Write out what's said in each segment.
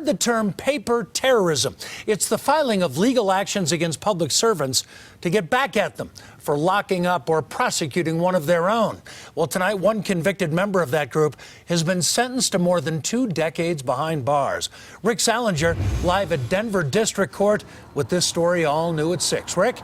the term paper terrorism. It's the filing of legal actions against public servants to get back at them for locking up or prosecuting one of their own. Well, tonight, one convicted member of that group has been sentenced to more than 2 decades behind bars. Rick Salinger, live at Denver District Court with this story all new at 6. Rick?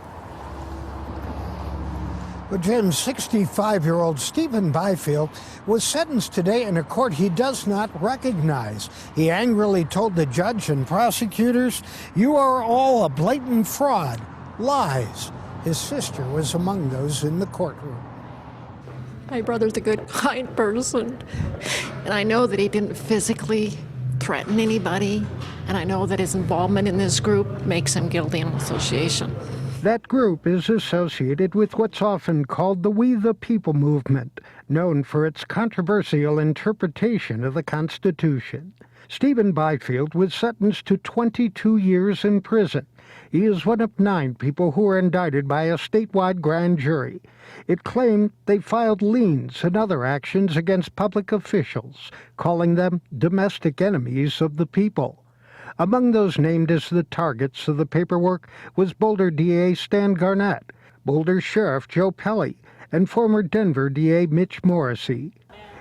Well, Jim, 65-year-old Stephen Byfield was sentenced today in a court he does not recognize. He angrily told the judge and prosecutors, "You are all a blatant fraud, lies." His sister was among those in the courtroom. My brother's a good, kind person, and I know that he didn't physically threaten anybody, and I know that his involvement in this group makes him guilty in association. That group is associated with what's often called the We the People movement, known for its controversial interpretation of the Constitution. Stephen Byfield was sentenced to 22 years in prison. He is one of 9 people who were indicted by a statewide grand jury. It claimed they filed liens and other actions against public officials, calling them domestic enemies of the people. Among those named as the targets of the paperwork was Boulder DA Stan Garnett, Boulder Sheriff Joe Pelley, and former Denver DA Mitch Morrissey.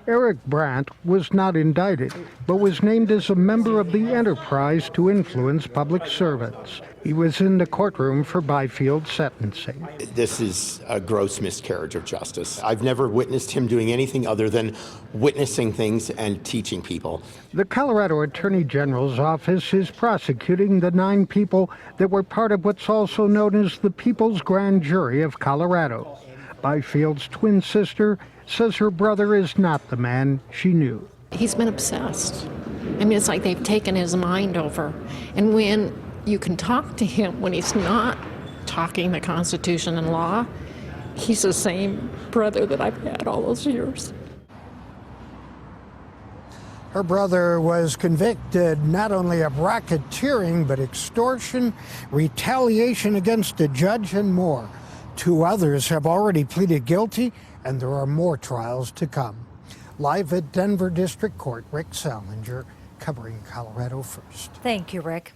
Eric Brandt was not indicted, but was named as a member of the enterprise to influence public servants. He was in the courtroom for Byfield's sentencing. This is a gross miscarriage of justice. I've never witnessed him doing anything other than witnessing things and teaching people. The Colorado Attorney General's office is prosecuting the 9 people that were part of what's also known as the People's Grand Jury of Colorado. Byfield's twin sister says her brother is not the man she knew. He's been obsessed. I mean, it's like they've taken his mind over. And when you can talk to him, when he's not talking the Constitution and law, he's the same brother that I've had all those years. Her brother was convicted not only of racketeering, but extortion, retaliation against a judge, and more. 2 others have already pleaded guilty, and there are more trials to come. Live at Denver District Court, Rick Salinger, covering Colorado First. Thank you, Rick.